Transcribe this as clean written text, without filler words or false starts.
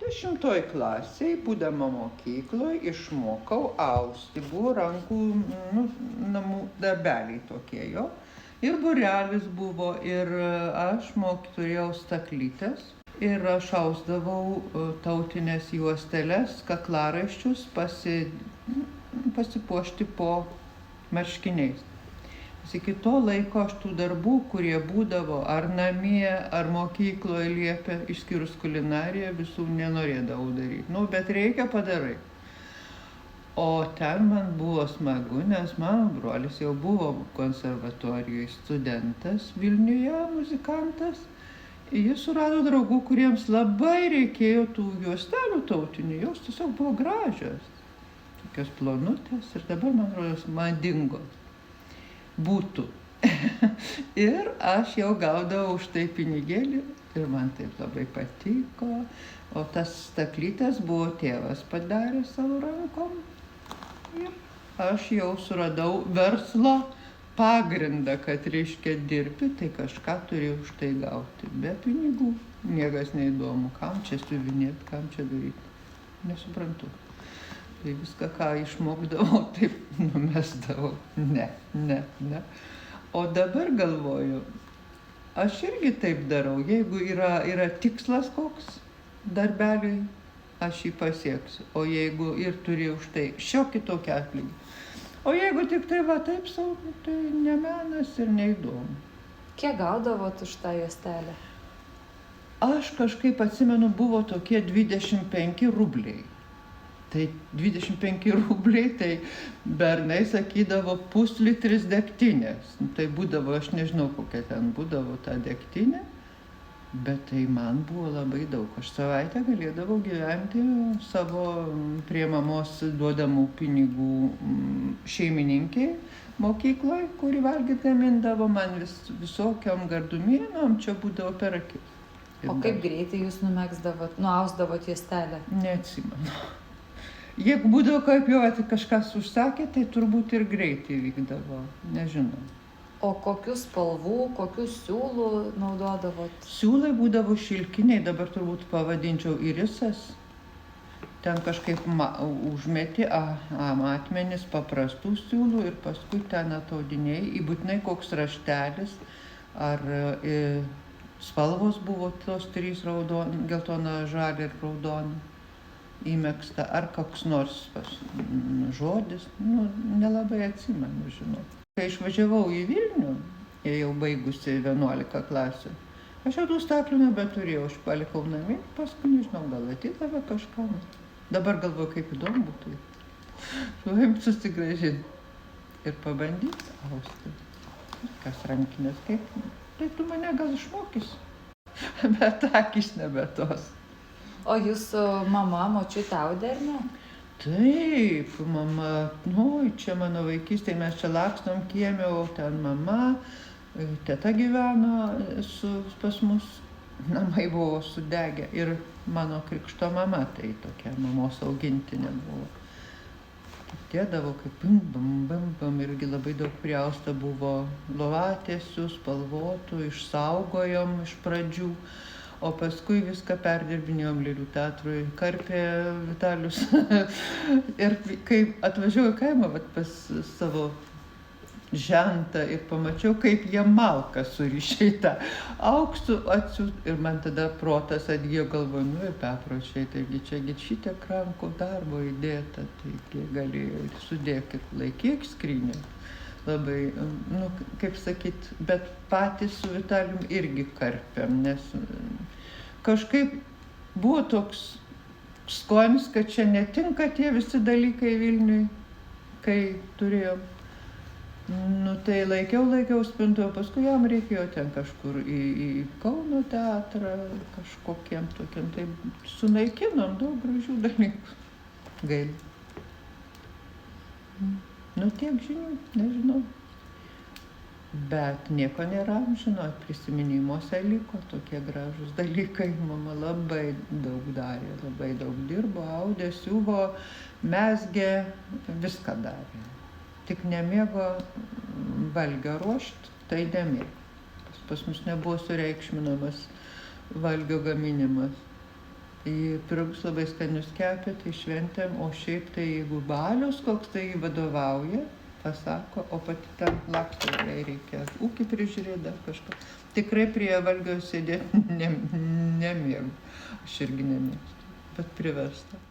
10 klasėj, būdama mokykloje, išmokau austi. Buvo rankų namų darbeliai tokie jo. Ir būrelis buvo, ir aš turėjau staklytes. Ir aš ausdavau tautines juosteles, kaklaraiščius pasipuošti po marškiniais. Iki to laiko aš tų darbų, kurie būdavo ar namie, ar mokykloje liepė, išskyrus kulinariją, visų nenorėdavau daryti. Bet reikia padarai. O ten man buvo smagu, nes mano brolis jau buvo konservatorijoje studentas Vilniuje, muzikantas. Jis surado draugų, kuriems labai reikėjo tų juostelių tautinių, jos tiesiog buvo gražios. Tokios plonutės ir dabar, man rodos, madingos būtų. Ir aš jau gaudavau už tai pinigėlį ir man taip labai patiko. O tas staklytes buvo tėvas padaręs savo rankom. Ir aš jau suradau verslo pagrindą, kad reiškia dirbti, tai kažką turėjau už tai gauti. Be pinigų niekas neįdomu, kam čia siuvinėti, kam čia daryti. Nesuprantu. Tai viską, ką išmokdavau, taip numesdavau. Ne. O dabar galvoju, aš irgi taip darau. Jeigu yra tikslas koks darbeliui, aš jį pasieksiu. O jeigu ir turi už tai šiokį tokį atlygį. O jeigu tik tai va taip sau, tai ne menas ir neįdomu. Kiek gaudavot už tą juostelę? Aš kažkaip atsimenu, buvo tokie 25 rubliai. Tai 25 rubliai, tai bernai sakydavo puslitris degtinės. Tai būdavo, aš nežinau, kokia ten būdavo ta degtinė, bet tai man buvo labai daug. Aš savaitę galėdavau gyventi savo prie mamos duodamų pinigų šeimininkiai mokykloje, kuri valgyti gamindavo man visokiom gardumienom, čia būdavo per akis. O kaip greitai jūs nuausdavot juostelę? Neatsimenu. Jeigu būdavo kaip jau kažkas užsakė, tai turbūt ir greitai vykdavo, nežinau. O kokių spalvų, kokių siūlų naudodavot? Siūlai būdavo šilkiniai, dabar turbūt pavadinčiau irisas. Ten kažkaip užmeti matmenis paprastų siūlų ir paskui ten ataudinėjai, būtinai koks raštelis ar spalvos buvo tos 3 geltona, žalia ir raudona. Įmegsta, ar koks nors žodis, nelabai atsimenu, žinau. Kai išvažiavau į Vilnių, jau baigusi 11 klasių, aš jau tų staklių nebeturėjau, aš palikau namie, paskui nežinau, gal atidavė kažkam. Dabar galvoju, kaip įdomu būtų. Suvaim susigrąžinti ir pabandyti austi. Kas rankinės, kaip, tai tu mane gal išmokysi, bet akis nebe tos. O jūsų mama, močiutė audė, ar ne? Taip, mama, čia mano vaikystėje mes čia lakstom kieme, o ten mama, teta gyveno pas mus, namai buvo sudegę ir mano krikšto mama, tai tokia mamos augintinė buvo. Dėdavo kaip bam, irgi labai daug priausta buvo lovatiesių, spalvotų, išsaugojom iš pradžių. O paskui viską perdirbinėjom Lėlių teatrui, karpė Vitalius. Ir kai atvažiavau į kaimą pas savo žentą ir pamačiau, kaip jie malką surišė tą auksų atsiūt. Ir man tada protas atgijo, galvoju, ir bepročiai, taigi čiagi šitiek rankų darbo įdėta, taigi galėjo ir sudėkit, laikyk skrynią. Labai, kaip sakyt, bet patys su Vitalijum irgi karpėm, nes kažkaip buvo toks skonis, kad čia netinka tie visi dalykai Vilniui, kai turėjom. Tai laikiau spintoje, paskui jam reikėjo ten kažkur į Kauno teatrą, kažkokiem tokiem, tai sunaikinom daug gražių dalykų. Gaila. Tiek žinių, nežinau. Bet nieko nėra, žinot, prisiminimuose liko tokie gražūs dalykai. Mama labai daug darė, labai daug dirbo, audė, siuvo, mezgė, viską darė. Tik nemėgo valgio ruošti, tai nemėgo. Pas mus nebuvo sureikšminamas valgio gaminimas. Į pyragus labai skanius kepė, tai šventėm, o šiaip tai jeigu balius koks tai jį vadovauja, pasako, o pati ten laksto, jai reikia ūkį prižiūrėti, dar kažką. Tikrai prie valgio sėdėti nemėgau, aš irgi nemėgstu, bet priversta.